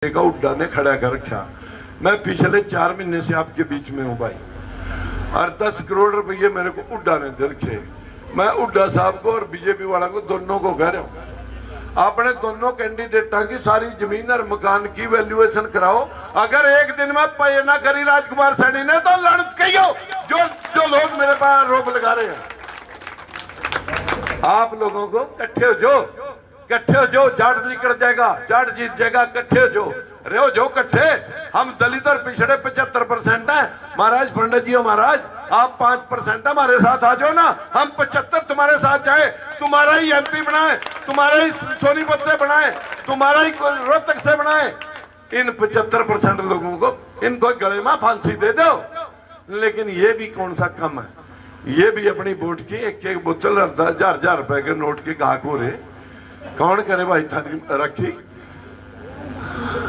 का उड्डा ने खड़ा कर रखा। मैं पिछले 4 महीने से आपके बीच में हूं भाई, और 10 करोड़ रुपये मेरे को उड्डा ने दे रखे। मैं उड्डा साहब को और बीजेपी वाला को दोनों को कह रहा हूं, अपने दोनों कैंडिडेटा की सारी जमीन और मकान की वैल्यूएशन कराओ। अगर एक दिन में पे ना करी राजकुमार सैनी ने तो लड़त कहियो जो लोग मेरे पास आरोप लगा रहे हैं। आप लोगों को इकट्ठे हो जो जाट निकल जाएगा, जाट जीत जाएगा। इकट्ठे हो जो इकट्ठे। हम दलित और पिछड़े 75% है महाराज। पंडित जी हो महाराज, आप 5% हमारे साथ आ जाओ ना, हम 75 तुम्हारे साथ जाए, तुम्हारा ही एमपी बनाए, तुम्हारा ही सोनीपत से बनाए, तुम्हारा ही रोहतक से बनाए। इन 75% लोगों को इनको गले में फांसी दे दो। लेकिन ये भी कौन सा कम है, ये भी अपनी वोट की एक बोतल 10,000 रुपए के नोट के गाहक हो रहे। कौन करे भाई थारी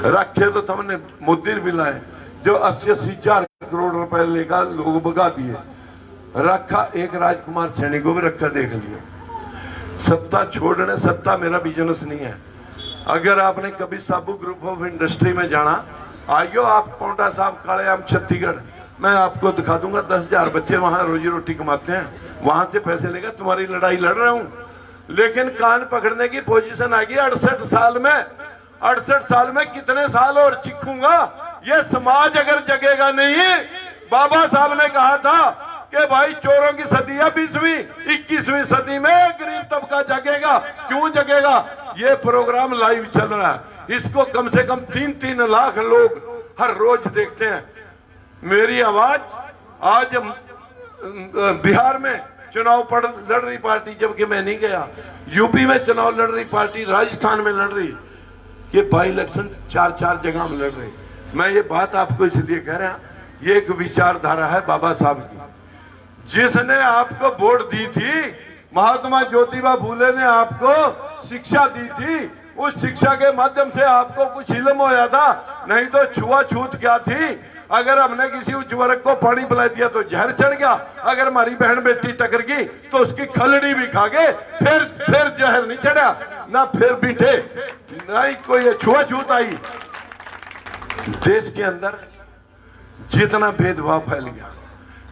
रखे तो तुमने मोदी भी लाए जो 80-80 करोड़ रुपए लेगा, लोग भगा दिए। रखा एक राजकुमार सैनी को भी रखा, देख लिया। सत्ता छोड़ने, सत्ता मेरा बिजनेस नहीं है। अगर आपने कभी साबू ग्रुप ऑफ इंडस्ट्री में जाना, आइयो आप पौंटा साहब कालेआम छत्तीसगढ़, मैं आपको दिखा दूंगा। 10,000 बच्चे वहां रोजी रोटी कमाते हैं, वहां से पैसे लेकर तुम्हारी लड़ाई लड़ रहा हूं। लेकिन कान पकड़ने की पोजीशन आ गई 68 साल में। 68 साल में कितने साल और चिखूंगा। ये समाज अगर जगेगा नहीं, बाबा साहब ने कहा था कि भाई चोरों की सदी है 20वीं, 21वीं सदी में गरीब तबका जगेगा। क्यों जगेगा? ये प्रोग्राम लाइव चल रहा है, इसको कम से कम 3-3 लाख लोग हर रोज देखते हैं। मेरी आवाज आज बिहार में चुनाव लड़ रही पार्टी, जबकि मैं नहीं गया। यूपी में चुनाव लड़ रही पार्टी, राजस्थान में लड़ रही, ये बाई इलेक्शन 4-4 जगह में लड़ रही। मैं ये बात आपको इसलिए कह रहा, ये एक विचारधारा है बाबा साहब की, जिसने आपको वोट दी थी। महात्मा ज्योतिबा फूले ने आपको शिक्षा दी थी, उस शिक्षा के माध्यम से आपको कुछ इल्म होया था। नहीं तो छुआछूत क्या थी। अगर हमने किसी उच्च वर्ग को पानी पिला दिया तो जहर चढ़ गया, अगर हमारी बहन बेटी टकर गई तो उसकी खलड़ी भी खा गए, फिर जहर नहीं चढ़ा ना, फिर बीठे नहीं कोई छुआछूत आई। देश के अंदर जितना भेदभाव फैल गया,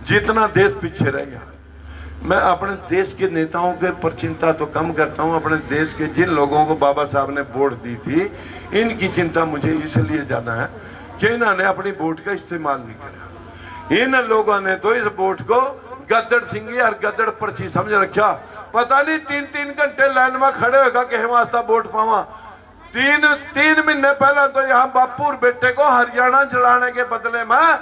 जितना देश पीछे रह गया, मैं अपने देश के नेताओं के पर चिंता तो कम करता हूं। अपने देश के जिन लोगों को बाबा साहब ने वोट दी थी, इनकी चिंता मुझे इसलिए ज्यादा है कि इन्होंने अपनी वोट का इस्तेमाल नहीं किया। इन लोगों ने तो इस वोट को गद्दड़ सिंगी और गद्दड़ पर्ची समझ रखा। पता नहीं 3-3 घंटे लाइन में खड़े होगा कि वास्ता वोट पावा। 3 महीने पहले तो यहाँ बापू और बेटे को हरियाणा जलाने के बदले में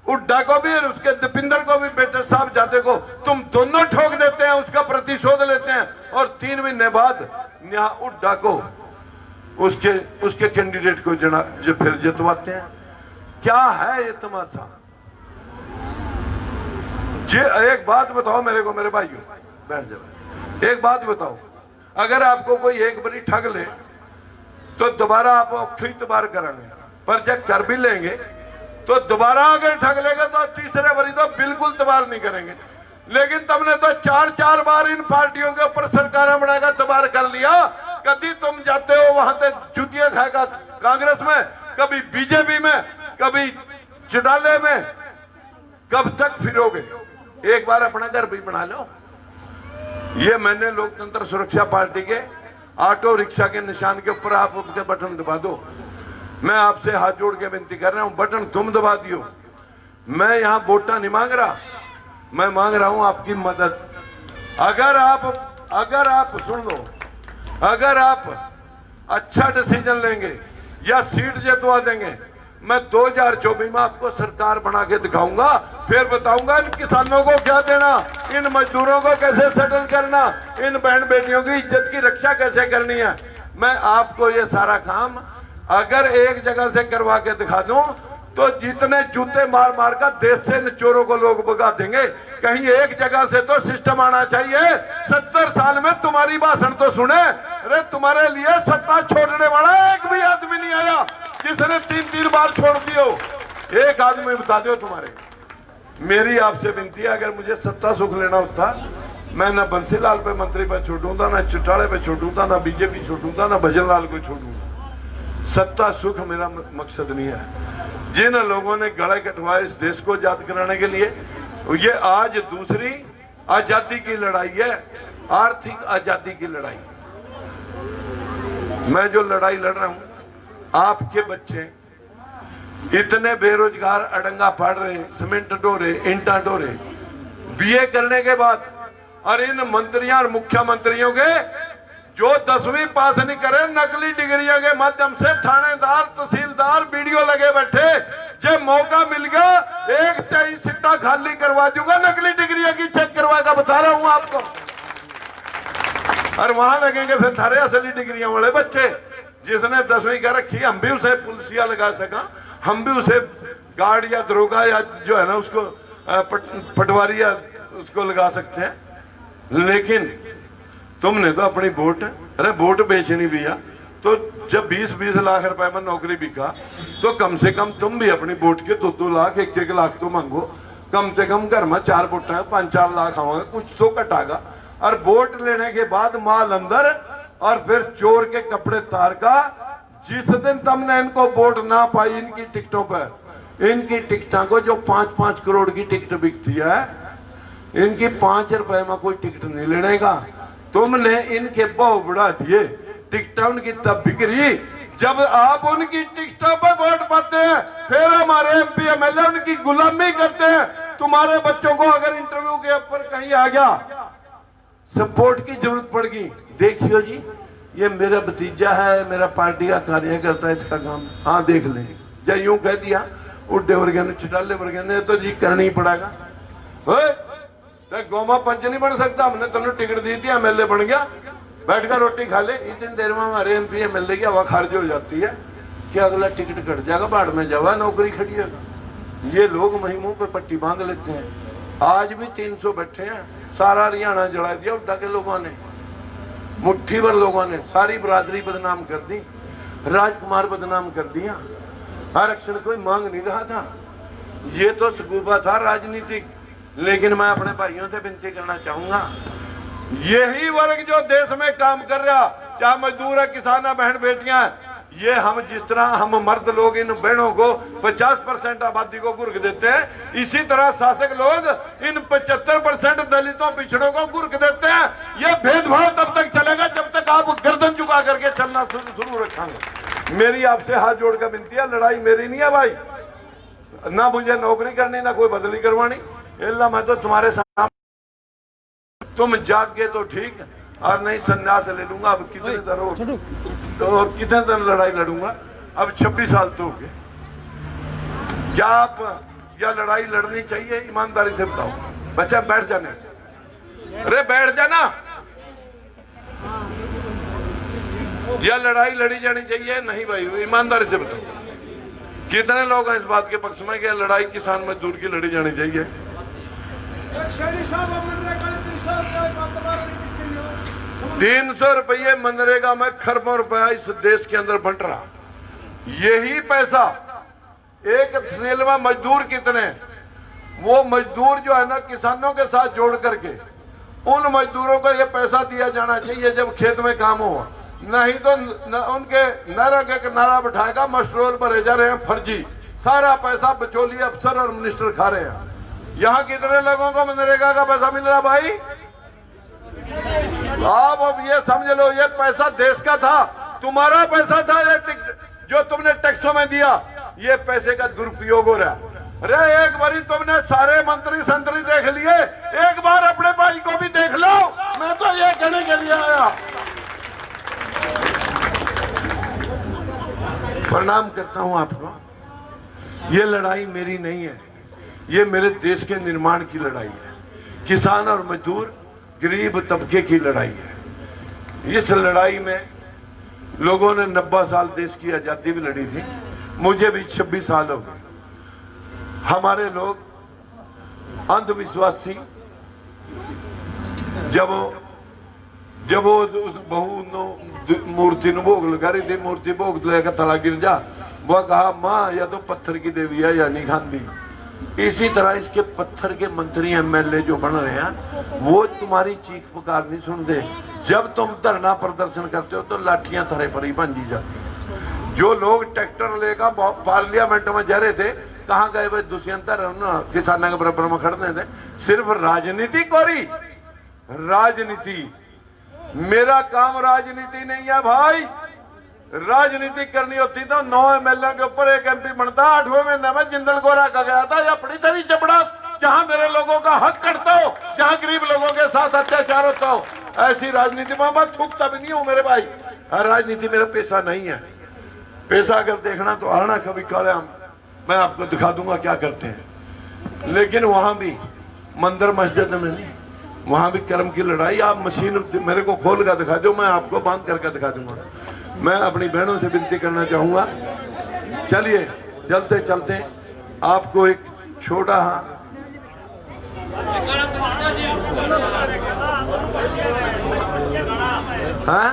उड्डा को भी और उसके दीपिंदर को भी, बेटे साहब जाते को तुम दोनों ठोक देते हैं, उसका प्रतिशोध लेते हैं। और 3 महीने बाद यहाँ उड्डा को उसके कैंडिडेट को जो फिर जितवाते हैं। क्या है ये तमाशा? एक बात बताओ मेरे को, मेरे भाइयों, बैठ जाओ। एक बात बताओ, अगर आपको कोई एक बारी ठग ले तो दोबारा आप इतबार करेंगे, पर जब कर भी लेंगे तो दोबारा अगर ठग लेगा तो तीसरे बारी तो बिल्कुल तबार नहीं करेंगे। लेकिन तुमने तो 4-4 बार इन पार्टियों के ऊपर सरकार बनाएगा तबार कर लिया। कभी तुम जाते हो वहां से जुतियां खाएगा कांग्रेस में, कभी बीजेपी में, कभी चौटाले में। कब तक फिरोगे? एक बार अपना घर भी बना लो। ये मैंने लोकतंत्र सुरक्षा पार्टी के ऑटो रिक्शा के निशान के ऊपर आप उनके बटन दबा दो। मैं आपसे हाथ जोड़ के विनती कर रहा हूं, बटन तुम दबा दियो। मैं यहां वोटा नहीं मांग रहा, मैं मांग रहा हूं आपकी मदद। अगर आप सुन लो, अगर आप अच्छा डिसीजन लेंगे या सीट जितवा देंगे, मैं 2024 में आपको सरकार बना के दिखाऊंगा। फिर बताऊंगा इन किसानों को क्या देना, इन मजदूरों को कैसे सेटल करना, इन बहन बेटियों की इज्जत की रक्षा कैसे करनी है। मैं आपको ये सारा काम अगर एक जगह से करवा के दिखा दूं तो जितने जूते मार मार कर देश से इन चोरों को लोग भगा देंगे। कहीं एक जगह से तो सिस्टम आना चाहिए। 70 साल में तुम्हारी भाषण तो सुने, अरे तुम्हारे लिए सत्ता छोड़ने वाला एक भी आदमी नहीं आया जिसने 3-3 बार छोड़ दियो। एक आदमी बता दो तुम्हारे। मेरी आपसे विनती है, अगर मुझे सत्ता सुख लेना होता, मैं ना बंसीलाल पे मंत्री पे छोड़ूंगा, ना चौटाले पे छोड़ूंगा, ना बीजेपी छोड़ूंगा, ना भजन लाल को छोड़ूंगा। सत्ता सुख मेरा मकसद नहीं है। जिन लोगों ने गले कटवाए इस देश को आजाद कराने के लिए, ये आज दूसरी आजादी की लड़ाई है, आर्थिक आजादी की लड़ाई। मैं जो लड़ाई लड़ रहा हूं, आपके बच्चे इतने बेरोजगार अडंगा फाड़ रहे, सीमेंट ढो रहे, ईंटा ढो रहे, बीए करने के बाद, और इन मंत्रियों और मुख्यमंत्रियों के जो 10वीं पास नहीं करे, नकली डिग्रियों के माध्यम से थानेदार, तहसीलदार, बीडीओ लगे बैठे, जब मौका मिल गया एक चाई सिट्टा खाली करवा दूंगा, नकली डिग्रियों की चेक करवाएगा, बता रहा हूं आपको। और वहां लगेंगे फिर थारे असली डिग्रियों वाले बच्चे। जिसने 10वीं कर रखी, हम भी उसे पुलिसिया लगा सका, हम भी उसे गार्ड या दरोगा या जो है ना उसको पटवारी या उसको लगा सकते हैं। लेकिन तुमने तो अपनी वोट, अरे वोट बेचनी भैया, तो जब 20-20 लाख रुपए में नौकरी बिका, तो कम से कम तुम भी अपनी वोट के 2-2 लाख 1-1 लाख तो मांगो। कम से कम घर में 4 वोट है, 5-4 लाख आवागा, कुछ तो कटागा। और वोट लेने के बाद माल अंदर, और फिर चोर के कपड़े तार का। जिस दिन तुमने इनको वोट ना पाई इनकी टिकटों पर, इनकी टिकटों को जो 5-5 करोड़ की टिकट बिकती है, इनकी 5 रुपए में कोई टिकट नहीं लेने का। तुमने इनके भाव बढ़ा दिए, टिकट उनकी तब बिक्री जब आप उनकी टिकटों पर वोट पाते हैं, फिर हमारे एमपी एमएलए उनकी गुलामी करते हैं। तुम्हारे बच्चों को अगर इंटरव्यू के ऊपर कहीं आ गया, सपोर्ट की जरूरत पड़ गई, देखियो जी ये मेरा भतीजा है, मेरा पार्टी का कार्यकर्ता है, इसका काम, हाँ देख लें। या यूं कह दिया उड्डे वर्गे ने, छिटाले वर्गे ने, तो जी करना ही पड़ेगा। तो गोमा पंच नहीं बन सकता, हमने तुमने टिकट दी थी, एमएलए बन गया, बैठकर रोटी खा ले। इतनी देर में हमारे एमपी एमएलए की हवा खारिज हो जाती है कि अगला टिकट कट जाएगा, बाढ़ में जावा, नौकरी खड़ी होगा। ये लोग मुंह पे पट्टी बांध लेते हैं। आज भी 300 बैठे हैं, सारा हरियाणा जला दिया उड्डा के लोगों ने, मुट्ठी भर लोगों ने, सारी बरादरी बदनाम कर दी, राजकुमार बदनाम कर दिया। आरक्षण कोई मांग नहीं रहा था, ये तो सगुफा था राजनीतिक। लेकिन मैं अपने भाइयों से विनती करना चाहूंगा, यही वर्ग जो देश में काम कर रहा, चाहे मजदूर है, किसान है, बहन बेटियां, ये हम जिस तरह हम मर्द लोग इन बहनों को 50% आबादी को गुर्ग देते हैं, इसी तरह शासक लोग इन 75% दलितों पिछड़ों को गुर्ग देते हैं। ये भेदभाव तब तक चलेगा जब तक आप गर्दन झुका करके चलना शुरू रखेंगे। मेरी आपसे हाथ जोड़कर विनती है, लड़ाई मेरी नहीं है भाई, ना मुझे नौकरी करनी, ना कोई बदली करवानी। इल्ला मैं तो तुम्हारे सामने, तुम जाग गए तो ठीक, और नहीं संन्यास ले लूंगा। अब कितने दिन और कितने दिन लड़ाई लड़ूंगा, अब 26 साल तो हो गए। क्या आप या लड़ाई लड़नी चाहिए? ईमानदारी से बताओ। बच्चा बैठ जाने, अरे बैठ जाना। या लड़ाई लड़ी जानी चाहिए? नहीं भाई, ईमानदारी से बताओ। कितने लोग हैं इस बात के पक्ष में कि लड़ाई किसान मजदूर की लड़ी जानी चाहिए? 300 रुपये मनरेगा में खरबों रुपया इस देश के अंदर बंट रहा। यही पैसा एक तहसील में मजदूर कितने, वो मजदूर जो है ना किसानों के साथ जोड़ करके उन मजदूरों को ये पैसा दिया जाना चाहिए जब खेत में काम हो। नहीं तो उनके नारा के नारा बिठाएगा, मस्ट्रोल भरे जा रहे हैं फर्जी, सारा पैसा बिचौली अफसर और मिनिस्टर खा रहे हैं। यहाँ कितने लोगों को मनरेगा का पैसा मिल रहा भाई? आप अब ये समझ लो, ये पैसा देश का था, तुम्हारा पैसा था, ये जो तुमने टैक्सों में दिया, ये पैसे का दुरुपयोग हो रहा। अरे एक बारी तुमने सारे मंत्री संतरी देख लिए, एक बार अपने भाई को भी देख लो। मैं तो ये कहने के लिए आया। प्रणाम करता हूं आपको। ये लड़ाई मेरी नहीं है, ये मेरे देश के निर्माण की लड़ाई है, किसान और मजदूर गरीब तबके की लड़ाई है। इस लड़ाई में लोगों ने 90 साल देश की आजादी भी लड़ी थी, मुझे भी 26 साल हो गए। हमारे लोग अंधविश्वासी, जब वो बहू मूर्ति ने भोग लगा रही थी, मूर्ति भोग लेकर तला गिर जा, वो कहा माँ या तो पत्थर की देवी है या नहीं खांदी। इसी तरह इसके पत्थर के मंत्री एमएलए जो बन रहे हैं, वो तुम्हारी चीख पुकार नहीं सुनते। जब तुम धरना प्रदर्शन करते हो तो लाठियां थरे पर ही बांधी जाती हैं। जो लोग ट्रैक्टर लेकर पार्लियामेंट में जा रहे थे, कहाँ गए भाई? दुष्यंत किसानों के बराबर में खड़ने थे। सिर्फ राजनीति कोरी, राजनीति। मेरा काम राजनीति नहीं है भाई। राजनीति करनी होती तो 9 MLA के ऊपर 1 MP बनता। 8वें महीने में जिंदल गोरा का गया था, या अपनी तरी चपड़ा, जहां मेरे लोगों का हक कटता हो, जहां गरीब लोगों के साथ अत्याचार होता हो। ऐसी राजनीति में मैं थूकता भी नहीं हूं मेरे भाई। राजनीति मेरा पेशा नहीं है। पेशा अगर देखना तो आना कभी काले, मैं आपको दिखा दूंगा क्या करते हैं। लेकिन वहां भी मंदिर मस्जिद में नहीं, वहां भी कर्म की लड़ाई। आप मशीन मेरे को खोल कर दिखा दो, मैं आपको बांध करके दिखा दूंगा। मैं अपनी बहनों से विनती करना चाहूंगा, चलिए चलते चलते आपको एक छोटा हाँ